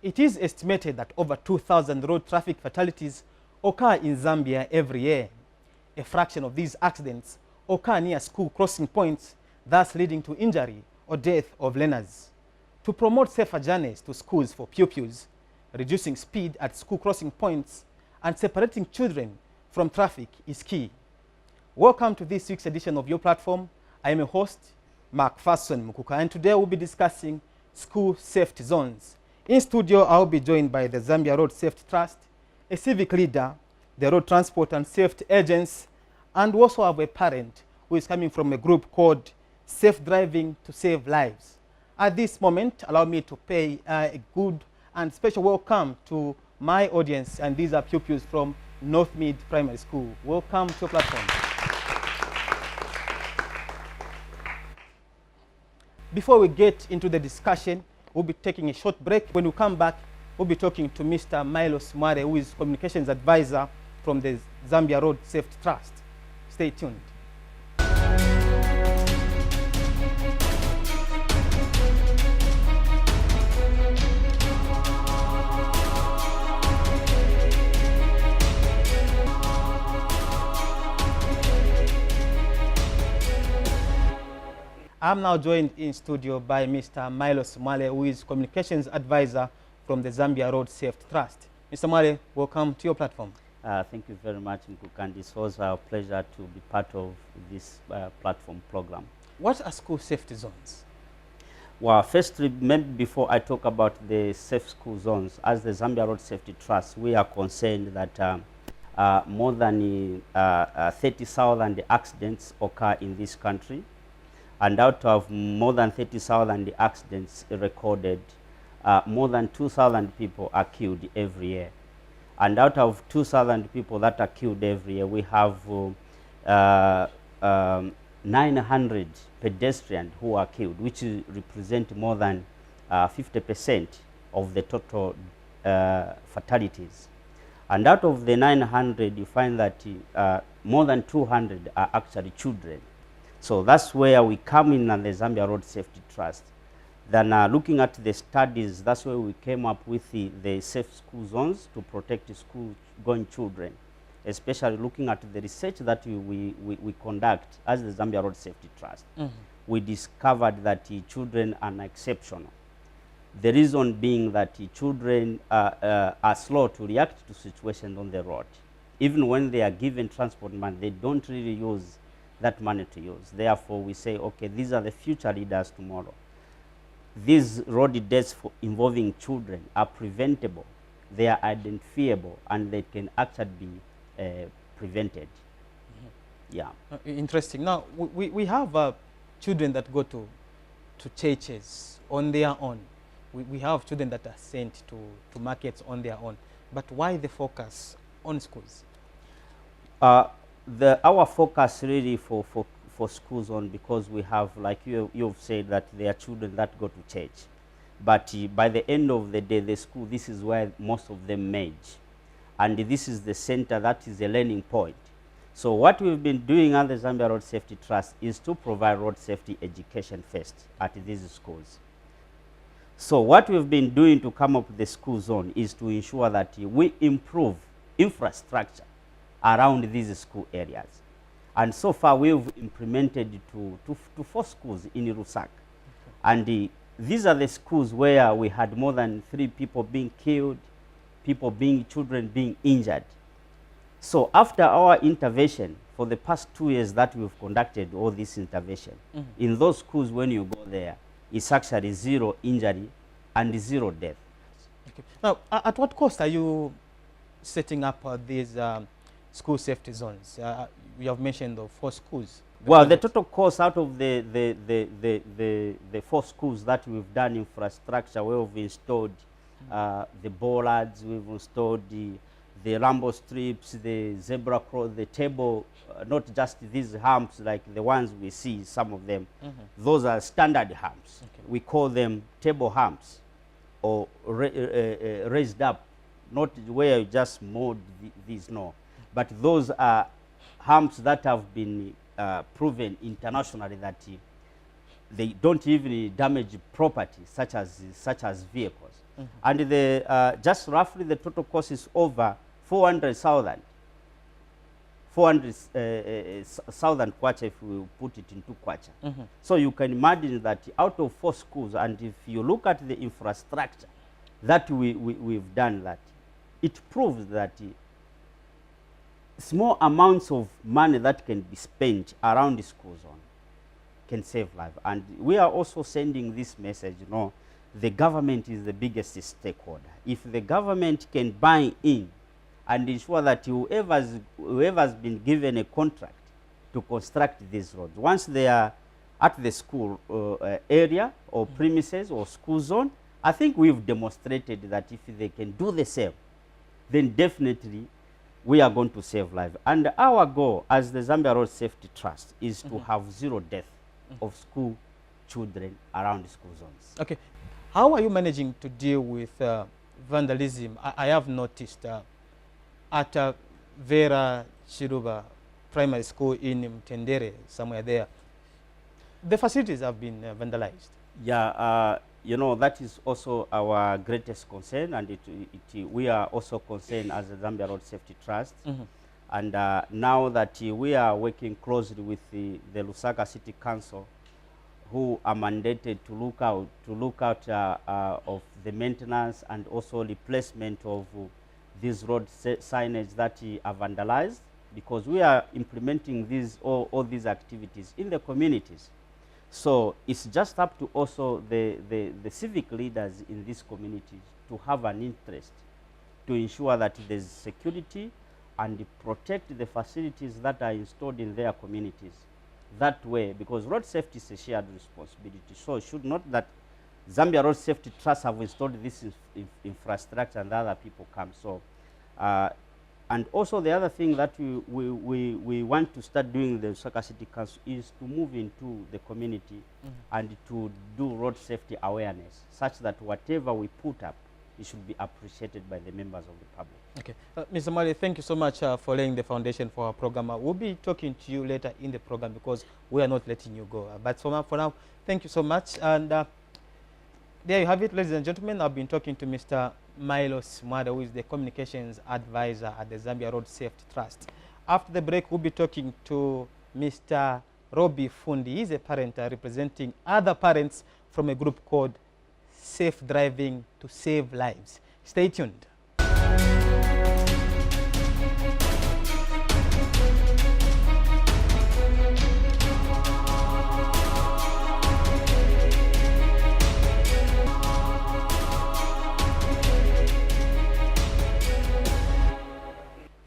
It is estimated that over 2,000 road traffic fatalities occur in Zambia every year. A fraction of these accidents occur near school crossing points, thus leading to injury or death of learners. To promote safer journeys to schools for pupils, reducing speed at school crossing points and separating children from traffic is key. Welcome to this week's edition of Your Platform. I am a host, Macpherson Mukuka, and today we'll be discussing school safety zones. In studio, I'll be joined by the Zambia Road Safety Trust, a civic leader, the road transport and safety agents, and we also have a parent who is coming from a group called Safe Driving to Save Lives. At this moment, allow me to pay a good and special welcome to my audience, and these are pupils from North Mid Primary School. Welcome to Your Platform. Before we get into the discussion, we'll be taking a short break. When we come back, we'll be talking to Mr. Milos Mware, who is Communications Advisor from the Zambia Road Safety Trust. Stay tuned. I'm now joined in studio by Mr. Milos Mware, who is Communications Advisor from the Zambia Road Safety Trust. Mr. Mware, welcome to Your Platform. Thank you very much, Nkukandi. It's always a pleasure to be part of this platform program. What are school safety zones? Well, firstly, maybe before I talk about the safe school zones, as the Zambia Road Safety Trust, we are concerned that more than 30,000 accidents occur in this country. And out of more than 30,000 accidents recorded, more than 2,000 people are killed every year. And out of 2,000 people that are killed every year, we have 900 pedestrians who are killed, which represent more than 50% of the total fatalities. And out of the 900, you find that more than 200 are actually children. So that's where we come in at the Zambia Road Safety Trust. Then looking at the studies, that's where we came up with the safe school zones to protect school-going children, especially looking at the research that we conduct as the Zambia Road Safety Trust. We discovered that children are exceptional. The reason being that children are slow to react to situations on the road. Even when they are given transport money, they don't really use that money to use. Therefore, we say, okay, these are the future leaders tomorrow. These road deaths involving children are preventable, they are identifiable, and they can actually be prevented. Yeah. Interesting. Now, we have children that go to churches on their own. We have children that are sent to markets on their own. But why the focus on schools? Our focus really for schools on, because we have, like you've said, that there are children that go to church. But by the end of the day, the school, this is where most of them merge. And this is the center, that is the learning point. So what we've been doing at the Zambia Road Safety Trust is to provide road safety education first at these schools. So what we've been doing to come up with the school zone is to ensure that we improve infrastructure around these school areas. And so far we've implemented to 4 schools in Rusak. And these are the schools where we had more than 3 people being killed, children being injured. So after our intervention, for the past 2 years that we've conducted all this intervention, in those schools when you go there, it's actually 0 injury and 0 death. Okay. Now, at what cost are you setting up these school safety zones? You have mentioned the 4 schools. Well, the total cost out of the 4 schools that we've done infrastructure, where we've installed the bollards, we've installed the rumble strips, the zebra cross, the table, not just these humps like the ones we see, some of them. Those are standard humps. Okay. We call them table humps, or raised up, not where you just mowed these, no. But those are humps that have been proven internationally that they don't even damage property such as vehicles. And the, just roughly the total cost is over 400,000. 400,000 kwacha if we put it into kwacha. So you can imagine that out of 4 schools, and if you look at the infrastructure that we've done, that it proves that small amounts of money that can be spent around the school zone can save lives. And we are also sending this message, you know, the government is the biggest stakeholder. If the government can buy in and ensure that whoever's been given a contract to construct these roads, once they are at the school area or premises or school zone, I think we've demonstrated that if they can do the same, then definitely we are going to save lives. And our goal as the Zambia Road Safety Trust is to have 0 death of school children around the school zones. Okay. How are you managing to deal with vandalism? I have noticed at Vera Chiruba Primary School in Mtendere, somewhere there, the facilities have been vandalized. Yeah, you know, that is also our greatest concern, and we are also concerned as the Zambia Road Safety Trust. And now that we are working closely with the Lusaka City Council, who are mandated to look out of the maintenance and also replacement of these road signage that are vandalized, because we are implementing all these activities in the communities. So it's just up to also the civic leaders in these communities to have an interest to ensure that there's security and protect the facilities that are installed in their communities. That way, because road safety is a shared responsibility. So it should not that Zambia Road Safety Trust have installed this infrastructure and other people come. So, and also the other thing that we want to start doing the Lusaka City Council is to move into the community and to do road safety awareness, such that whatever we put up, it should be appreciated by the members of the public. Okay. Mr. Mali, thank you so much for laying the foundation for our program. We'll be talking to you later in the program because we are not letting you go. But for now, thank you so much. And there you have it, ladies and gentlemen. I've been talking to Mr. Milos Mwada, who is the communications advisor at the Zambia Road Safety Trust. After the break, we'll be talking to Mr. Robbie Fundi. He's a parent representing other parents from a group called Safe Driving to Save Lives. Stay tuned.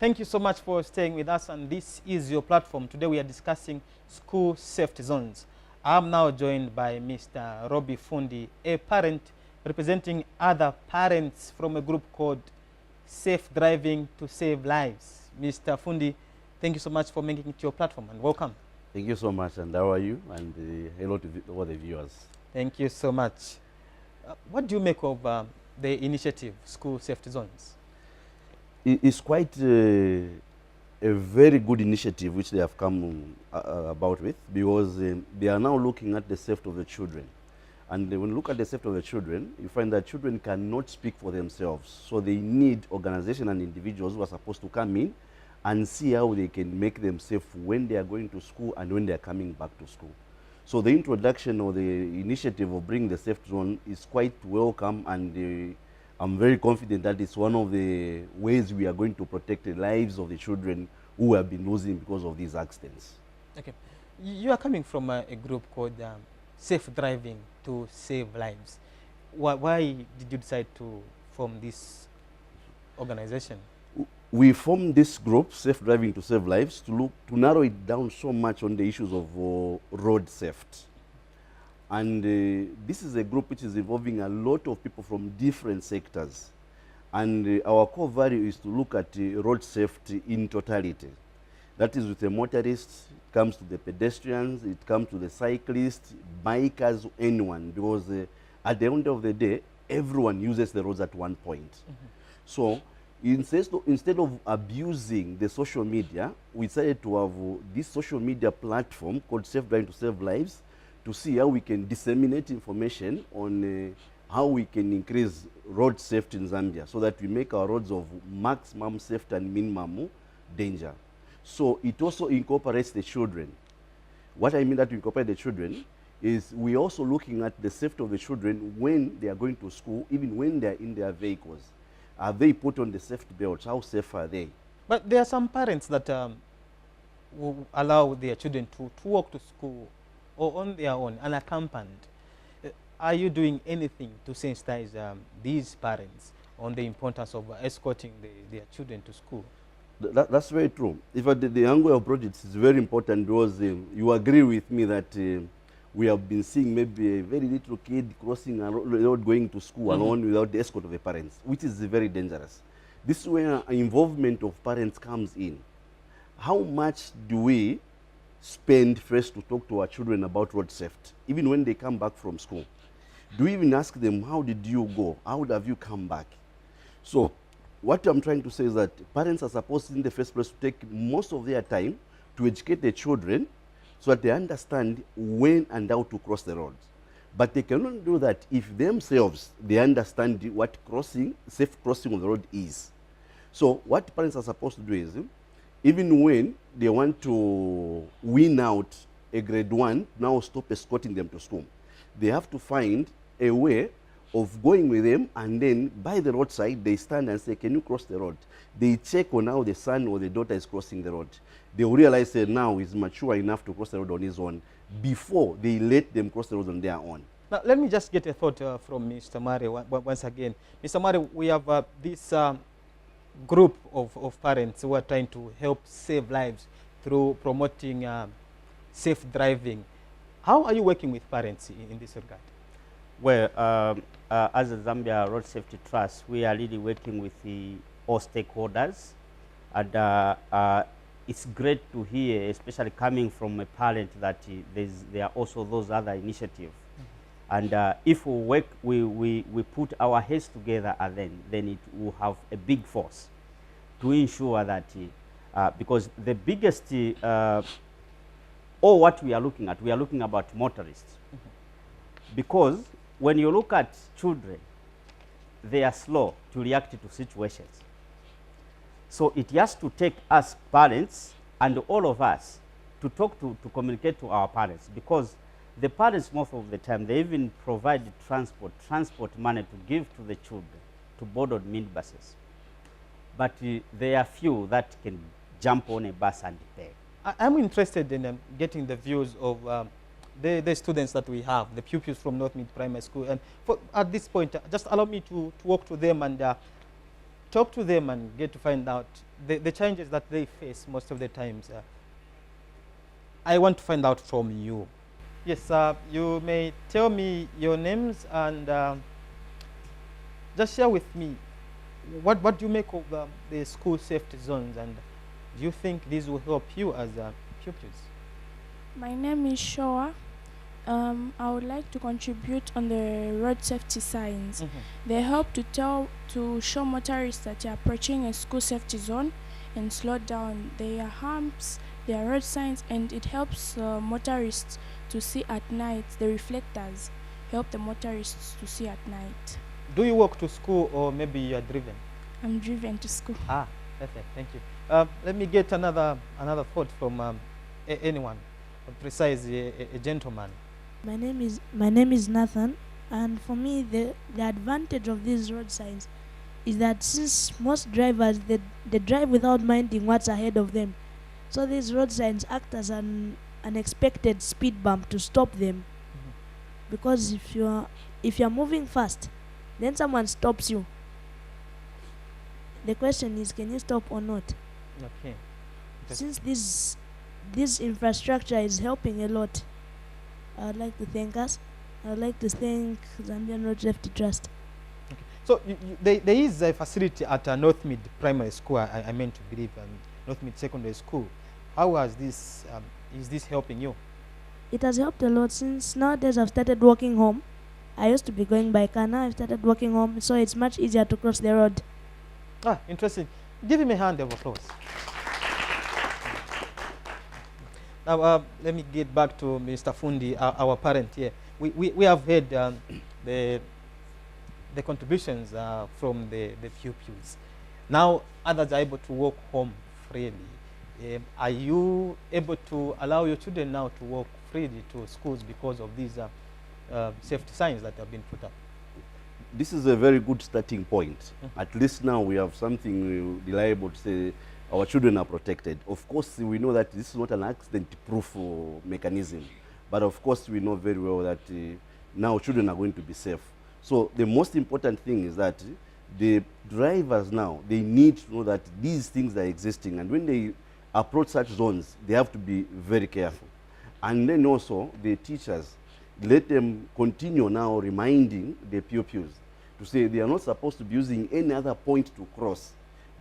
Thank you so much for staying with us, and this is your platform. Today we are discussing school safety zones. I'm now joined by Mr. Robbie Fundi, a parent representing other parents from a group called Safe Driving to Save Lives. Mr. Fundi, thank you so much for making it your platform, and welcome. Thank you so much, and how are you? And hello to all the viewers. Thank you so much. What do you make of the initiative, School Safety Zones? It's quite a very good initiative which they have come about with, because they are now looking at the safety of the children. And when you look at the safety of the children, you find that children cannot speak for themselves. So they need organizations and individuals who are supposed to come in and see how they can make them safe when they are going to school and when they are coming back to school. So the introduction or the initiative of bringing the safe zone is quite welcome, and I'm very confident that it's one of the ways we are going to protect the lives of the children who have been losing because of these accidents. Okay. You are coming from a group called Safe Driving to Save Lives. Why did you decide to form this organization? We formed this group, Safe Driving to Save Lives, to narrow it down so much on the issues of road safety. And this is a group which is involving a lot of people from different sectors. And our core value is to look at road safety in totality. That is, with the motorists, it comes to the pedestrians, it comes to the cyclists, bikers, anyone, because at the end of the day, everyone uses the roads at one point. So instead of abusing the social media, we decided to have this social media platform called Safe Driving to Save Lives, to see how we can disseminate information on how we can increase road safety in Zambia so that we make our roads of maximum safety and minimum danger. So it also incorporates the children. What I mean that we incorporate the children is we also looking at the safety of the children when they are going to school, even when they are in their vehicles. Are they put on the safety belts? How safe are they? But there are some parents that who allow their children to walk to school or on their own, unaccompanied. Are you doing anything to sensitize these parents on the importance of escorting their children to school? That's very true. In fact, the angle of projects is very important because you agree with me that we have been seeing maybe a very little kid crossing a road going to school alone without the escort of the parents, which is very dangerous. This is where involvement of parents comes in. How much do we spend first to talk to our children about road safety, even when they come back from school? Do we even ask them, how did you go? How have you come back? So what I'm trying to say is that parents are supposed in the first place to take most of their time to educate the children so that they understand when and how to cross the road. But they cannot do that if themselves they understand what safe crossing of the road is. So what parents are supposed to do is, even when they want to win out a grade 1, now stop escorting them to school, they have to find a way of going with them, and then by the roadside they stand and say, can you cross the road? They check on how the son or the daughter is crossing the road. They will realize that now he's mature enough to cross the road on his own before they let them cross the road on their own. Now, let me just get a thought from Mr. Mare once again. Mr. Mare, we have this group of parents who are trying to help save lives through promoting safe driving. How are you working with parents in this regard? Well, as a Zambia Road Safety Trust, we are really working with all stakeholders, and it's great to hear, especially coming from a parent, that there are also those other initiatives. And if we work, we put our heads together, and then it will have a big force to ensure that, because the biggest, or what we are looking about motorists. Because when you look at children, they are slow to react to situations. So it has to take us parents and all of us to talk to communicate to our parents, because the parents most of the time, they even provide transport money to give to the children to board on minibuses. But there are few that can jump on a bus and pay. I'm interested in getting the views of the students that we have, the pupils from North Mid Primary School. And at this point, just allow me to walk to them and talk to them and get to find out the challenges that they face most of the times. I want to find out from you. Yes, you may tell me your names and just share with me what do you make of the school safety zones, and do you think these will help you as pupils? My name is Shoa. I would like to contribute on the road safety signs. They help to show motorists that you're approaching a school safety zone and slow down. There are humps, there are road signs, and it helps motorists to see at night. The reflectors help the motorists to see at night. Do you walk to school, or maybe you are driven? I'm driven to school. Ah, perfect. Thank you. Let me get another thought from anyone, precisely a gentleman. My name is Nathan, and for me the advantage of these road signs is that since most drivers they drive without minding what's ahead of them, so these road signs act as an unexpected speed bump to stop them. Because if you're moving fast, then someone stops you. The question is, can you stop or not? Okay. Since this infrastructure is helping a lot, I would like to thank us. I would like to thank Zambian Road Safety Trust. Okay. So there is a facility at North Mid Primary School, I meant to believe, North Mid Secondary School. How has this, is this helping you? It has helped a lot, since nowadays I've started walking home. I used to be going by car, now I've started walking home, so it's much easier to cross the road. Ah, interesting. Give him a hand of applause. Now, let me get back to Mr. Fundi, our parent here. We have heard the the contributions from the pupils. Now others are able to walk home freely. Are you able to allow your children now to walk freely to schools because of these safety signs that have been put up? This is a very good starting point. At least now we have something reliable to say our children are protected. Of course, we know that this is not an accident-proof mechanism, but of course we know very well that now children are going to be safe. So the most important thing is that the drivers now, they need to know that these things are existing, and when they approach such zones, they have to be very careful. And then also the teachers, let them continue now reminding the pupils to say they are not supposed to be using any other point to cross,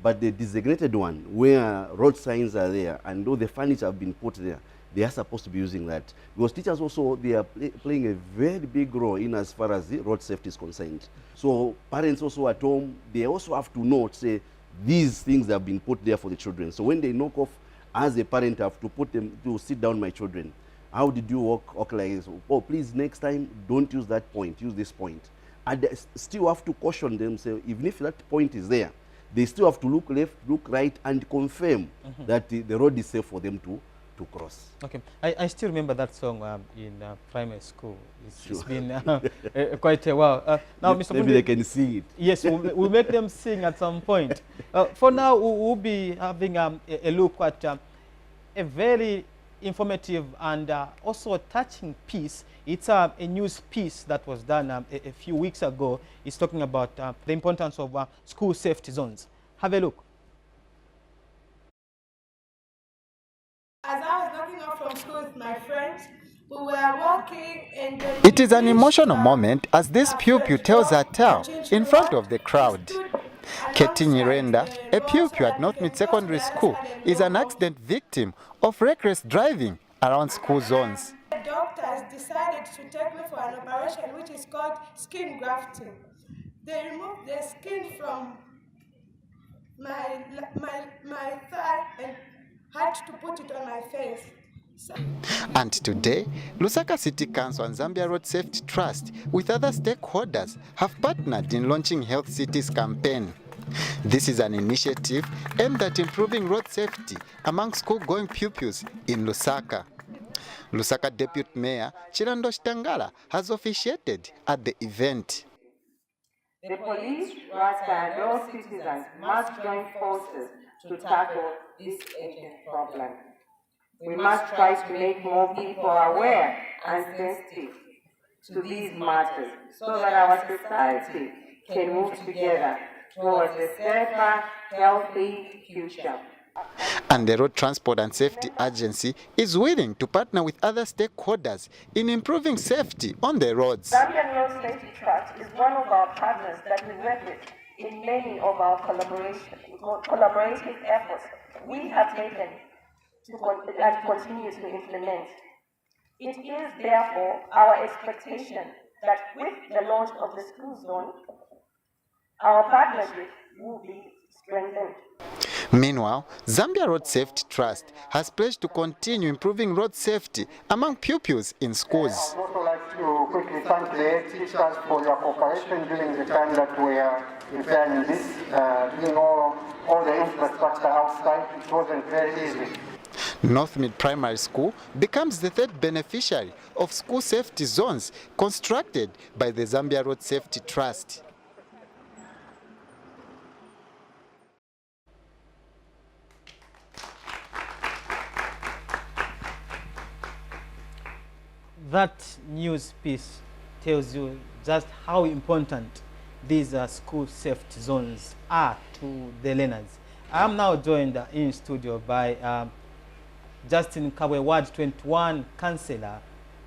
but the designated one where road signs are there and though the furniture have been put there, they are supposed to be using that. Because teachers also, they are playing a very big role in as far as the road safety is concerned. So parents also at home, they also have to know, to say, these things have been put there for the children. So when they knock off, as a parent, I have to put them to sit down, my children. How did you walk like this? Oh, please, next time, don't use that point, use this point. And they still have to caution them, say, even if that point is there, they still have to look left, look right, and confirm that the road is safe for them to cross. Okay, I still remember that song in primary school. It's been quite a while. Now, Mr. Maybe they can sing it. Yes, we'll make them sing at some point. For now, we'll be having a look at a very informative and also a touching piece. It's a news piece that was done a few weeks ago. It's talking about the importance of school safety zones. Have a look. As I was walking off from school with my friends, we were walking and it is an emotional moment as this pupil tells her tale in front of the crowd. Katie Nyirenda, a pupil at Northmead Secondary School, is an accident victim of reckless driving around school zones. The doctors decided to take me for an operation which is called skin grafting. They removed the skin from my thigh and had to put it on my face. And today, Lusaka City Council and Zambia Road Safety Trust, with other stakeholders, have partnered in launching Health Cities campaign. This is an initiative aimed at improving road safety among school-going pupils in Lusaka. Lusaka Deputy Mayor Chirando Shtangala has officiated at the event. The police, Rasta and all citizens must join forces to tackle this aging problem. We must try to make more people aware and sensitive to these matters so that our society can move together towards a safer, healthy future. And the Road Transport and Safety Agency is willing to partner with other stakeholders in improving safety on the roads. Zambian Road Safety Trust is one of our partners that we work with in many of our collaborative efforts we have taken and continue to implement. It is therefore our expectation that with the launch of the school zone, our partnership will be strengthened. Meanwhile, Zambia Road Safety Trust has pledged to continue improving road safety among pupils in schools. I would also like to quickly thank the teachers for your cooperation during the time that we are preparing this, doing all the infrastructure outside. It wasn't very easy. Northmead Primary School becomes the third beneficiary of school safety zones constructed by the Zambia Road Safety Trust. That news piece tells you just how important these school safety zones are to the learners. I am now joined in studio by Justin Kabwe, Ward 21 Councillor,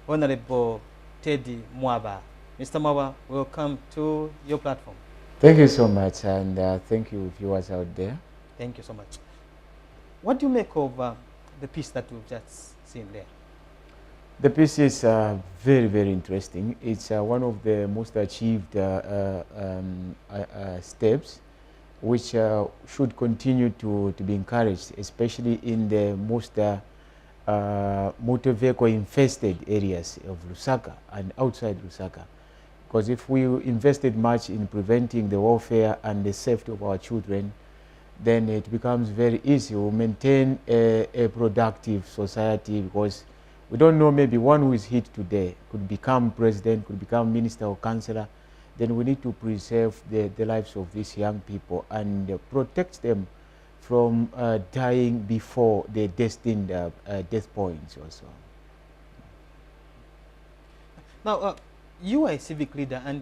Honorable Teddy Mwaba. Mr. Mwaba, welcome to your platform. Thank you so much, and thank you viewers out there. Thank you so much. What do you make of the piece that we've just seen there? The piece is very, very interesting. It's one of the most achieved steps which should continue to be encouraged, especially in the most motor vehicle infested areas of Lusaka and outside Lusaka. Because if we invested much in preventing the welfare and the safety of our children, then it becomes very easy to maintain a productive society, because we don't know, maybe one who is hit today could become president, could become minister or councillor. Then we need to preserve the lives of these young people and protect them from dying before their destined death points also. Now, you are a civic leader, and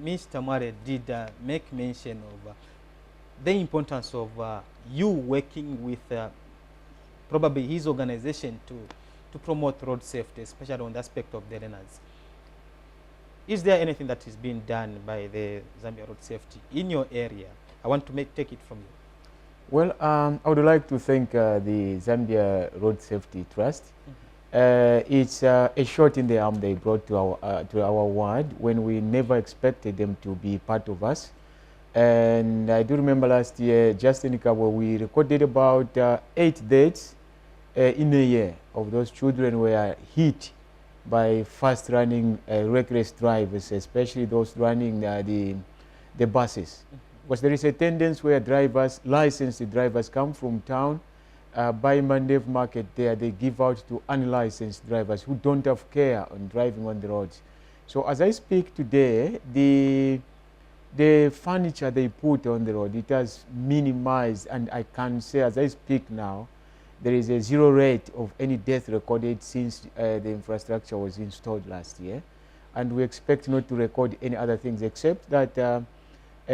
Mr. Mwale did make mention of the importance of you working with probably his organization to promote road safety, especially on the aspect of the learners. Is there anything that is being done by the Zambia Road Safety in your area? I want to take it from you. Well, I would like to thank the Zambia Road Safety Trust. It's a shot in the arm they brought to our ward when we never expected them to be part of us. And I do remember last year, just in Kabwe, we recorded about 8 deaths in a year of those children were hit by fast running reckless drivers, especially those running the buses. Because there is a tendency where drivers, licensed drivers, come from town, buy Mandev market there, they give out to unlicensed drivers who don't have care on driving on the roads. So as I speak today, the furniture they put on the road, it has minimized, and I can say as I speak now, there is a 0 rate of any death recorded since the infrastructure was installed last year. And we expect not to record any other things, except that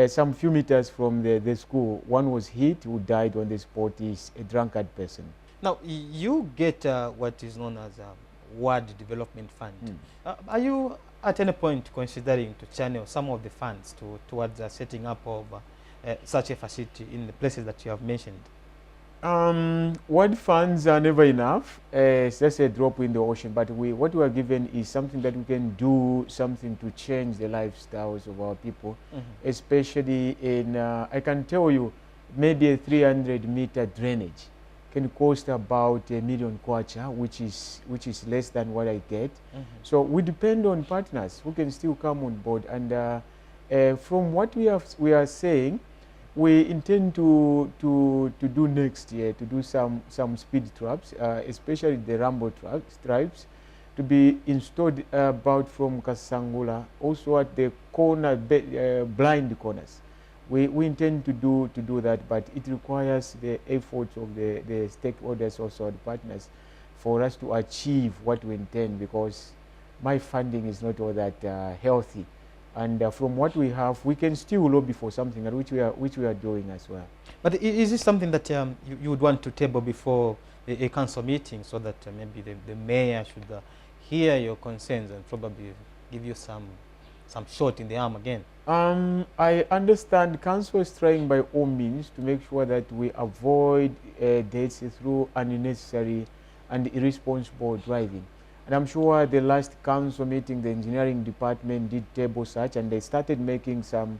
some few meters from the school, one was hit who died on the spot, is a drunkard person. Now, you get what is known as a Ward Development Fund. Are you at any point considering to channel some of the funds towards the setting up of such a facility in the places that you have mentioned? Ward funds are never enough. It's just a drop in the ocean, but what we are given is something that we can do, something to change the lifestyles of our people, especially in, I can tell you, maybe a 300-meter drainage can cost about $1 million kwacha, which is less than what I get. So we depend on partners who can still come on board. And from what we are saying, we intend to do next year, to do some speed traps, especially the Rambo stripes, to be installed about from Kasangula, also at the corner, blind corners. We intend to do that, but it requires the efforts of the stakeholders, also the partners, for us to achieve what we intend, because my funding is not all that healthy. And from what we have, we can still lobby for something, and which we are doing as well. But is this something that you would want to table before a council meeting, so that maybe the mayor should hear your concerns and probably give you some shot in the arm again? I understand council is trying by all means to make sure that we avoid deaths through unnecessary and irresponsible driving. And I'm sure the last council meeting, the engineering department did table such, and they started making some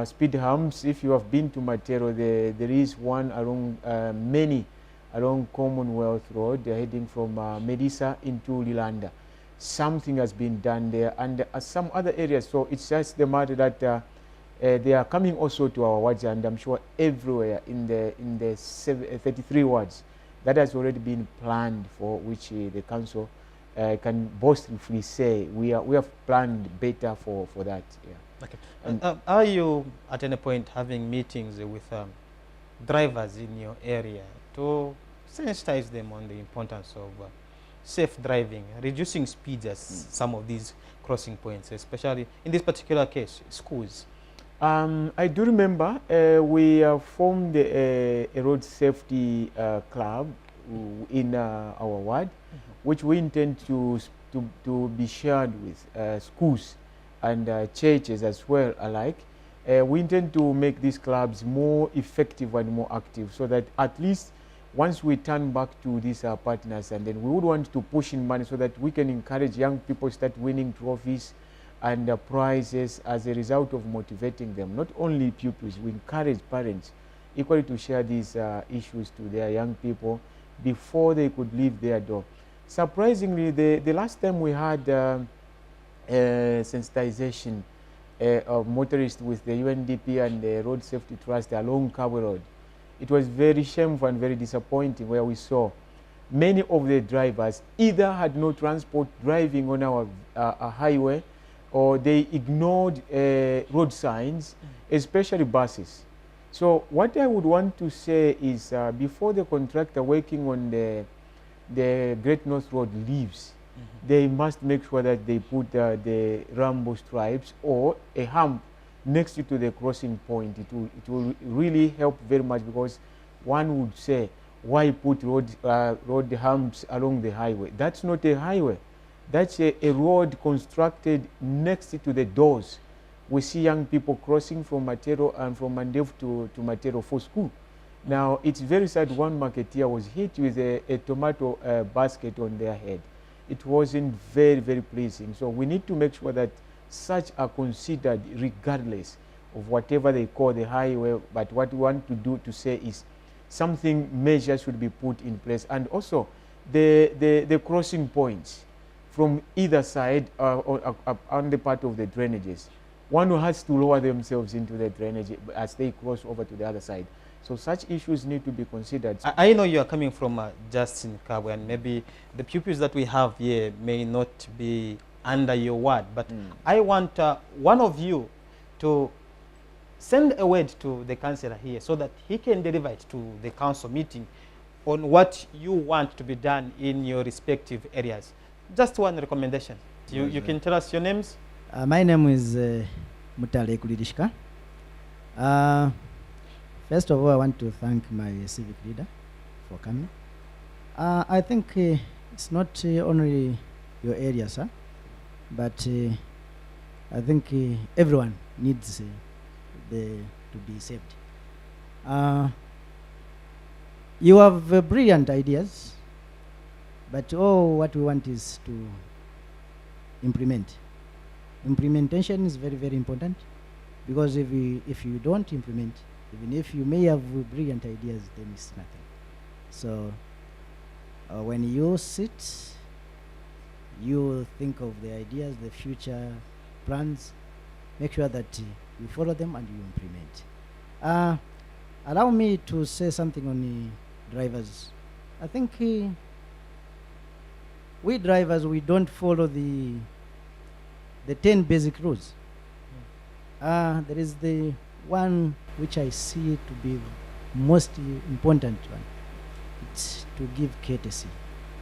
speed humps. If you have been to Matero, there is one along along Commonwealth Road, heading from Medisa into Lilanda. Something has been done there, and some other areas. So it's just the matter that they are coming also to our wards, and I'm sure everywhere in the 33 wards that has already been planned for, which the council can boastfully say we have planned better for that. Yeah. Okay. And are you at any point having meetings with drivers in your area to sensitize them on the importance of safe driving, reducing speeds at some of these crossing points, especially in this particular case, schools? I do remember we formed a road safety club in our ward, which we intend to be shared with schools and churches as well alike. We intend to make these clubs more effective and more active, so that at least once we turn back to these partners, and then we would want to push in money so that we can encourage young people start winning trophies and prizes as a result of motivating them. Not only pupils, we encourage parents equally to share these issues to their young people before they could leave their door. Surprisingly, the last time we had sensitization of motorists with the UNDP and the Road Safety Trust along Cabo Road. It was very shameful and very disappointing, where we saw many of the drivers either had no transport driving on our highway, or they ignored road signs, especially buses. So what I would want to say is, before the contractor working on the Great North Road leaves, they must make sure that they put the rainbow stripes or a hump next to the crossing point. It will really help very much, because one would say, why put road humps along the highway? That's not a highway. That's a road constructed next to the doors. We see young people crossing from Matero and from Mandev to Matero for school. Now, it's very sad, one marketeer was hit with a tomato basket on their head. It wasn't very, very pleasing. So we need to make sure that such are considered regardless of whatever they call the highway. But what we want to do to say is something measures should be put in place. And also the crossing points from either side on the part of the drainages. One who has to lower themselves into the drainage as they cross over to the other side. So such issues need to be considered. I know you are coming from Justin Cabo, and maybe the pupils that we have here may not be under your word, but I want one of you to send a word to the councillor here so that he can deliver it to the council meeting on what you want to be done in your respective areas. Just one recommendation. You can tell us your names. My name is Mutale Kulidishka. First of all, I want to thank my civic leader for coming. I think it's not only your area, sir, but I think everyone needs to be saved. You have brilliant ideas, but what we want is to implement. Implementation is very, very important, because if you don't implement, even if you may have brilliant ideas, then it's nothing. So when you sit, you think of the ideas, the future plans, make sure that you follow them and you implement. Allow me to say something on the drivers. I think we drivers, we don't follow the 10 basic rules. There is the one which I see to be most important one. It's to give courtesy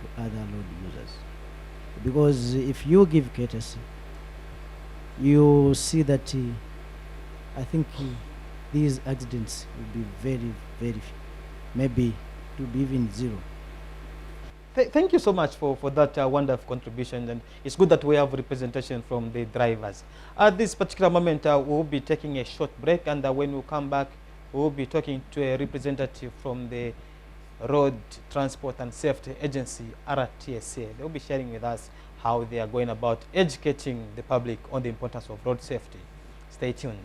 to other road users. Because if you give courtesy, you see that I think these accidents will be very, very few. Maybe to be even zero. Thank you so much for that wonderful contribution, and it's good that we have representation from the drivers. At this particular moment, we will be taking a short break, and when we come back, we will be talking to a representative from the Road Transport and Safety Agency, RTSA. They will be sharing with us how they are going about educating the public on the importance of road safety. Stay tuned.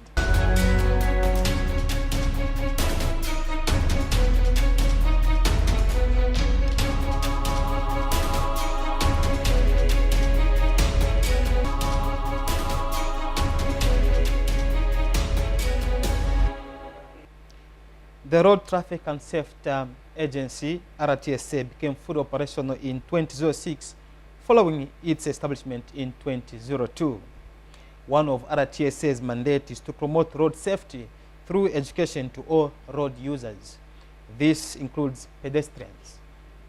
The Road Traffic and Safety Agency, RTSA, became fully operational in 2006, following its establishment in 2002. One of RTSA's mandate is to promote road safety through education to all road users. This includes pedestrians.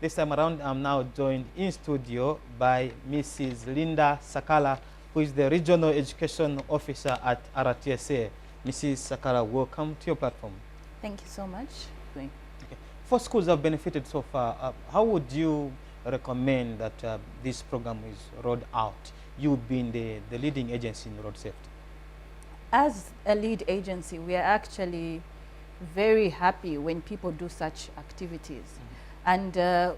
This time around, I'm now joined in studio by Mrs. Linda Sakala, who is the Regional Education Officer at RTSA. Mrs. Sakala, welcome to your platform. Thank you so much. Okay. For schools that have benefited so far, how would you recommend that this program is rolled out, you being the leading agency in road safety? As a lead agency, we are actually very happy when people do such activities. And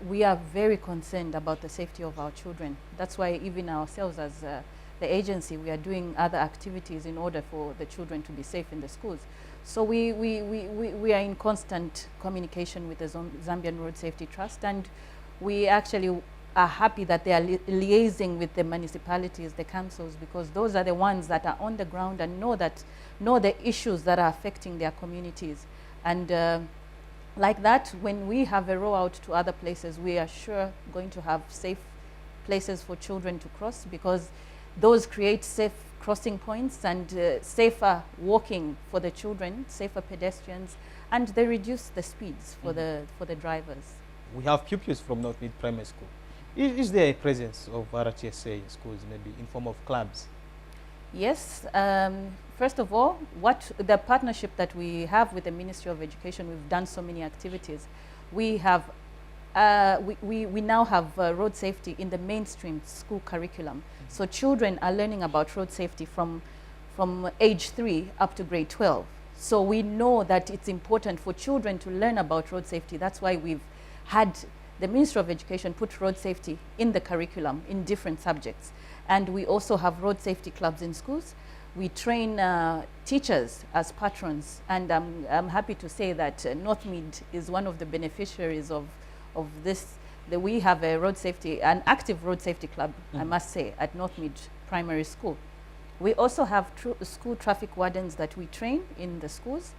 we are very concerned about the safety of our children. That's why even ourselves as the agency, we are doing other activities in order for the children to be safe in the schools. So we are in constant communication with the Zambian Road Safety Trust, and we actually are happy that they are liaising with the municipalities, the councils, because those are the ones that are on the ground and know the issues that are affecting their communities. And like that, when we have a rollout to other places, we are sure going to have safe places for children to cross, because those create safe crossing points and safer walking for the children, safer pedestrians, and they reduce the speeds for the drivers. We have pupils from North Mid Primary School. Is there a presence of RTSA in schools, maybe in form of clubs? Yes. First of all, the partnership that we have with the Ministry of Education, we've done so many activities. We have, we now have road safety in the mainstream school curriculum. So children are learning about road safety from age 3 up to grade 12. So we know that it's important for children to learn about road safety. That's why we've had the Ministry of Education put road safety in the curriculum in different subjects. And we also have road safety clubs in schools. We train teachers as patrons, and I'm happy to say that North Mid is one of the beneficiaries of this. That we have a road safety, an active road safety club, I must say, at North Mid Primary School. We also have school traffic wardens that we train in the schools.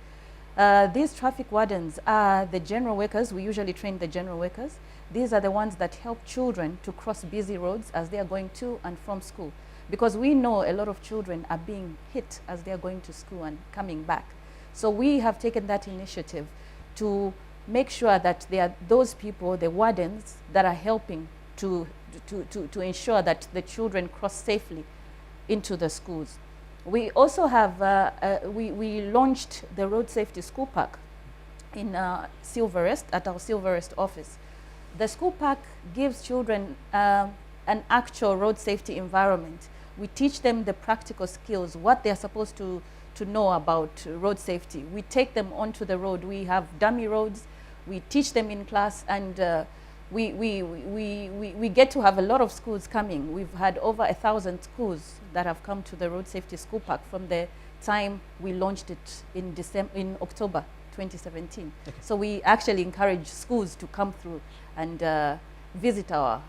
These traffic wardens are the general workers. We usually train the general workers. These are the ones that help children to cross busy roads as they are going to and from school. Because we know a lot of children are being hit as they are going to school and coming back. So we have taken that initiative to make sure that there are those people, the wardens, that are helping to ensure that the children cross safely into the schools. We also have, we launched the Road Safety School Park in Silverest, at our Silverest office. The school park gives children an actual road safety environment. We teach them the practical skills, what they're supposed to know about road safety. We take them onto the road. We have dummy roads. We teach them in class, and we get to have a lot of schools coming. We've had over 1,000 schools that have come to the Road Safety School Park from the time we launched it in October 2017. Okay. So we actually encourage schools to come through and visit our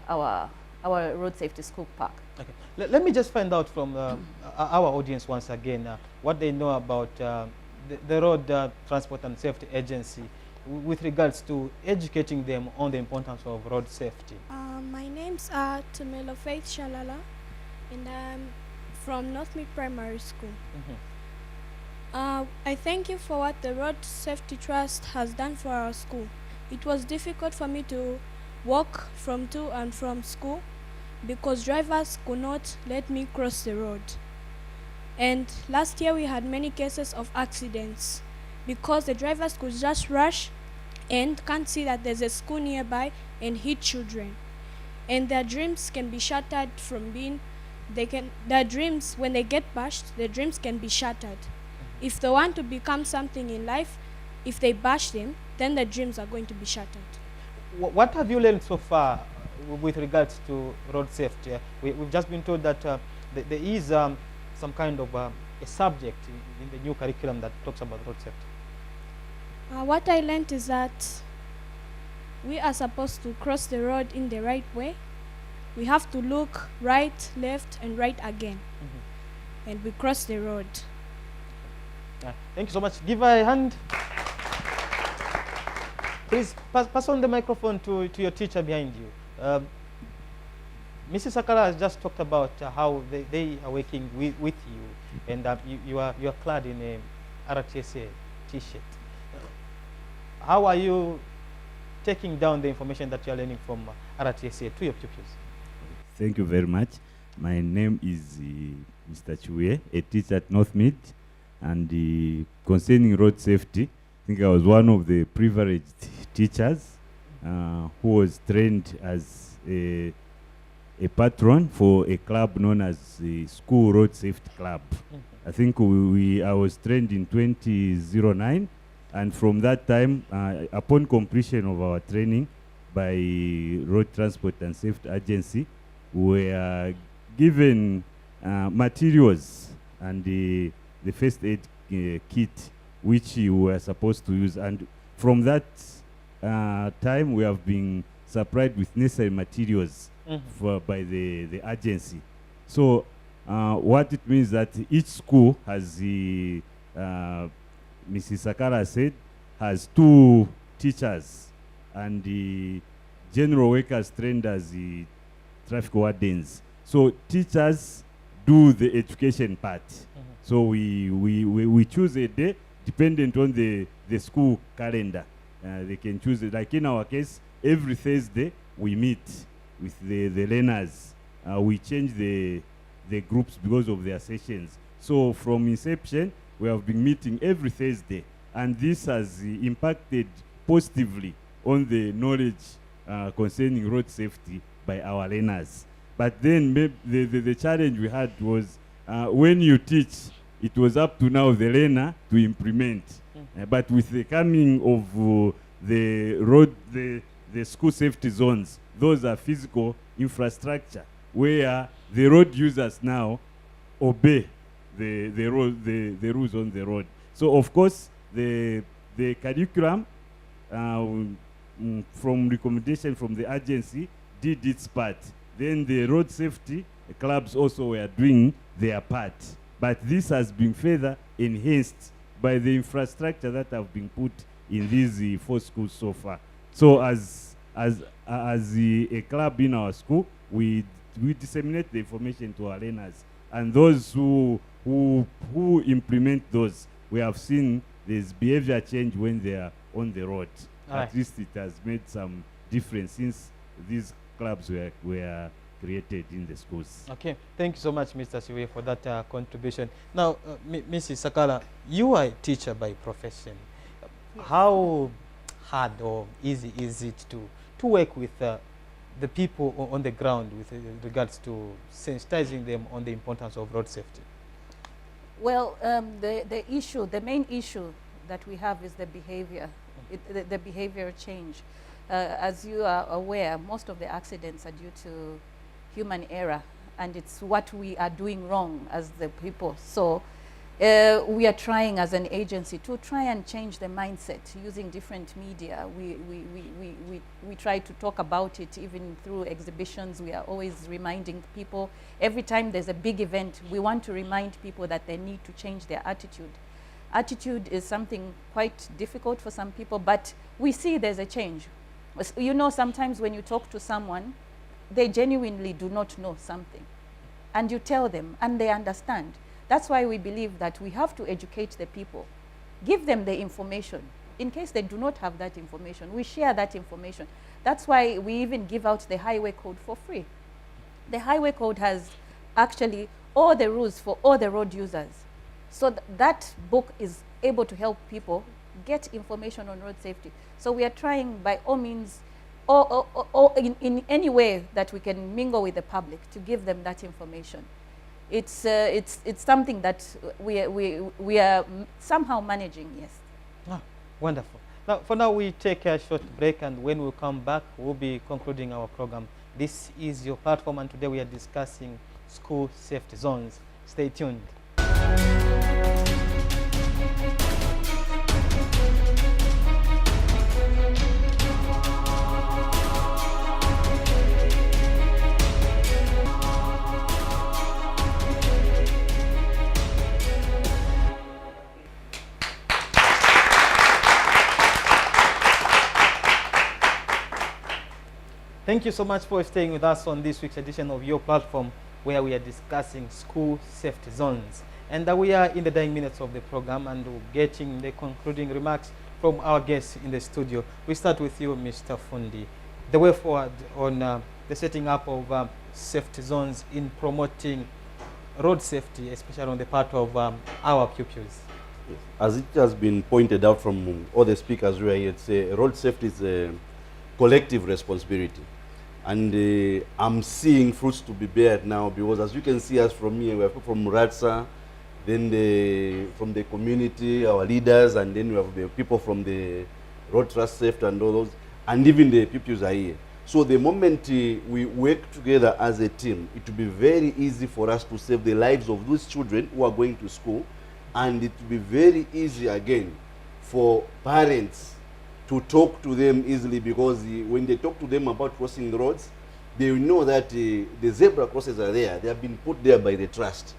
Road Safety School Park. Okay. Let me just find out from our audience once again what they know about the Road Transport and Safety Agency with regards to educating them on the importance of road safety. My name's Tumelo Faith Shalala, and I'm from North Mid Primary School. I thank you for what the Road Safety Trust has done for our school. It was difficult for me to walk from to and from school because drivers could not let me cross the road. And last year we had many cases of accidents because the drivers could just rush and can't see that there's a school nearby and hit children. And their dreams can be shattered from being, their dreams, when they get bashed, their dreams can be shattered. If they want to become something in life, if they bash them, then their dreams are going to be shattered. What have you learned so far with regards to road safety? We've just been told that there is some kind of a subject in the new curriculum that talks about road safety. What I learned is that we are supposed to cross the road in the right way. We have to look right, left, and right again. And we cross the road. Thank you so much. Give a hand. Please pass on the microphone to your teacher behind you. Mrs. Sakala has just talked about how they are working with you, and you are clad in a RTSA t-shirt. How are you taking down the information that you are learning from RTSA to your pupils? Thank you very much. My name is Mr. Chuye, a teacher at North Mid, and concerning road safety, I think I was one of the privileged teachers who was trained as a patron for a club known as the School Road Safety Club. I think I was trained in 2009, and from that time, upon completion of our training by Road Transport and Safety Agency, we were given materials and the first aid kit which we were supposed to use, and from that time we have been supplied with necessary materials by the agency. So what it means that each school has the, Mrs. Sakara said, has 2 teachers and the general workers trained as the traffic wardens. So teachers do the education part. So we choose a day dependent on the school calendar. They can choose it. Like in our case, every Thursday we meet with the learners. We change the groups because of their sessions. So from inception, we have been meeting every Thursday, and this has impacted positively on the knowledge concerning road safety by our learners. But then the challenge we had was when you teach, it was up to now the learner to implement. But with the coming of the school safety zones, those are physical infrastructure where the road users now obey the rules on the road. So of course the curriculum from recommendation from the agency did its part. Then the road safety clubs also were doing their part. But this has been further enhanced by the infrastructure that have been put in these 4 schools so far. So as a club in our school, we disseminate the information to our learners, and those who implement those, we have seen there's behavior change when they are on the road. At least it has made some difference since these clubs were created in the schools. Okay, thank you so much, Mr. Siwe, for that contribution. Now, Mrs. Sakala, you are a teacher by profession. How hard or easy is it to work with the people on the ground with regards to sensitizing them on the importance of road safety? Well, the main issue that we have is the behavior, the behavior change. As you are aware, most of the accidents are due to human error, and it's what we are doing wrong as the people. So we are trying as an agency to try and change the mindset using different media. We try to talk about it even through exhibitions. We are always reminding people. Every time there's a big event, we want to remind people that they need to change their attitude. Attitude is something quite difficult for some people, but we see there's a change. You know, sometimes when you talk to someone, they genuinely do not know something, and you tell them and they understand. That's why we believe that we have to educate the people, give them the information. In case they do not have that information, we share that information. That's why we even give out the highway code for free. The highway code has actually all the rules for all the road users. So that book is able to help people get information on road safety. So we are trying by all means, or in any way that we can mingle with the public to give them that information. It's something that we are somehow managing, yes. Ah, wonderful. Now, for now, we take a short break, and when we come back, we'll be concluding our program. This is your platform, and today we are discussing school safety zones. Stay tuned. Thank you so much for staying with us on this week's edition of your platform, where we are discussing school safety zones. And we are in the dying minutes of the program, and we're getting the concluding remarks from our guests in the studio. We start with you, Mr. Fundi. The way forward on the setting up of safety zones in promoting road safety, especially on the part of our pupils. As it has been pointed out from all the speakers who are here, road safety is a collective responsibility. And I'm seeing fruits to be bared now, because as you can see us from here, we have people from RATSA, then from the community, our leaders, and then we have the people from the road trust safety and all those, and even the pupils are here. So the moment we work together as a team, it will be very easy for us to save the lives of those children who are going to school, and it will be very easy again for parents to talk to them easily, because when they talk to them about crossing the roads, they know that the zebra crosses are there. They have been put there by the trust.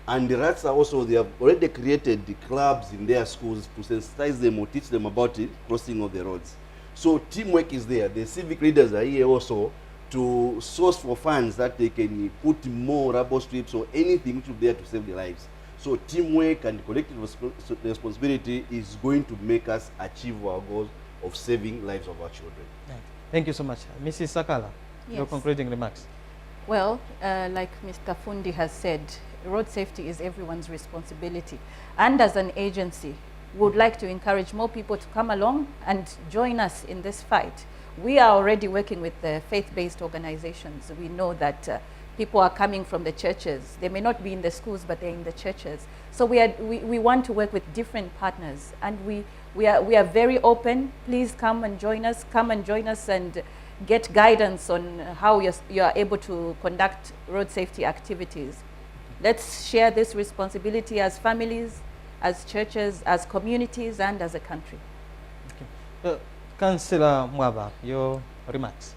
And the rats are also, they have already created the clubs in their schools to sensitize them or teach them about the crossing of the roads. So teamwork is there. The civic leaders are here also to source for funds that they can put more rubber strips or anything which will be there to save their lives. So teamwork and collective responsibility is going to make us achieve our goals of saving lives of our children. Right. Thank you so much. Mrs. Sakala, your Yes. concluding remarks. Well, like Mr. Fundi has said, road safety is everyone's responsibility. And as an agency, we would like to encourage more people to come along and join us in this fight. We are already working with the faith-based organizations. We know that people are coming from the churches. They may not be in the schools, but they're in the churches. So we want to work with different partners, and we are very open. Please come and join us. Come and join us and get guidance on how you are able to conduct road safety activities. Let's share this responsibility as families, as churches, as communities, and as a country. Okay. Councillor Mwaba, your remarks.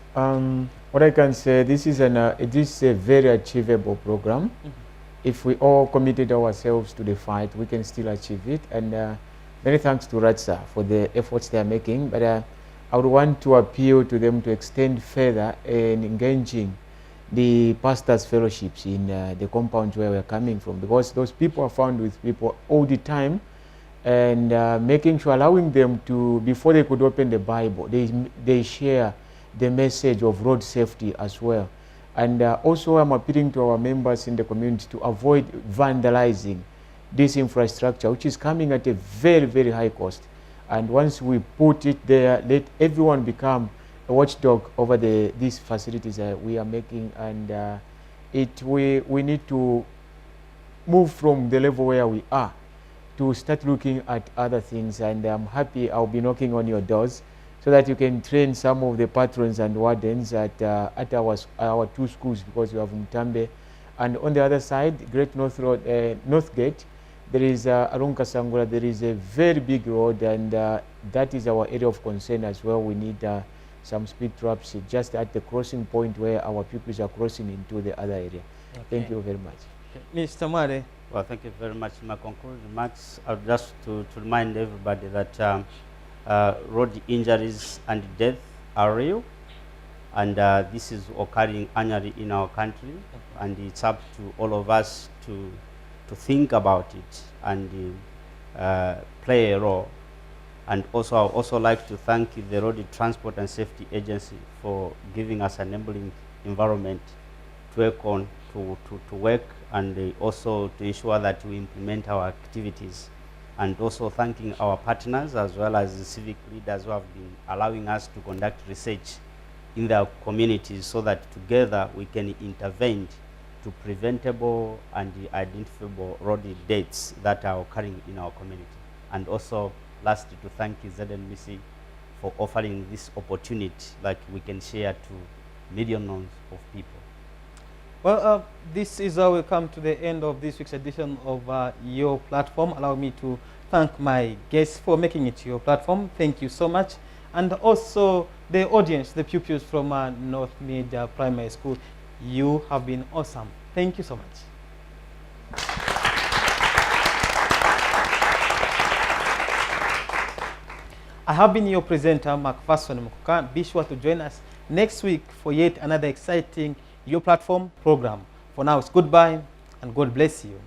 What I can say, this is a very achievable program. If we all committed ourselves to the fight, we can still achieve it. And many thanks to RATSA for the efforts they are making. But I would want to appeal to them to extend further in engaging the pastors' fellowships in the compounds where we're coming from, because those people are found with people all the time, and making sure, allowing them to, before they could open the Bible, they share the message of road safety as well. And also I'm appealing to our members in the community to avoid vandalizing this infrastructure, which is coming at a very, very high cost. And once we put it there, let everyone become a watchdog over these facilities that we are making. And we need to move from the level where we are to start looking at other things. And I'm happy I'll be knocking on your doors so that you can train some of the patrons and wardens at our two schools, because you have Mutambe. And on the other side, Great North Road, Northgate, there is along Kasangula, there is a very big road, and that is our area of concern as well. We need some speed traps just at the crossing point where our pupils are crossing into the other area. Okay. Thank you very much. Okay. Mr. Mare. Well, thank you very much. My concluding remarks are just to remind everybody that road injuries and death are real, and this is occurring annually in our country, and it's up to all of us to think about it and play a role. And also, I would also like to thank the Road Transport and Safety Agency for giving us an enabling environment to work on, to work, and also to ensure that we implement our activities. And also thanking our partners as well as the civic leaders who have been allowing us to conduct research in their communities, so that together we can intervene to preventable and identifiable road deaths that are occurring in our community. And also, lastly, to thank ZNBC for offering this opportunity that we can share to millions of people. Well, this is how we come to the end of this week's edition of Your Platform. Allow me to thank my guests for making it your platform. Thank you so much. And also the audience, the pupils from North Mid Primary School. You have been awesome. Thank you so much. I have been your presenter, Macpherson Mukuka. Be sure to join us next week for yet another exciting Your Platform program. For now, it's goodbye and God bless you.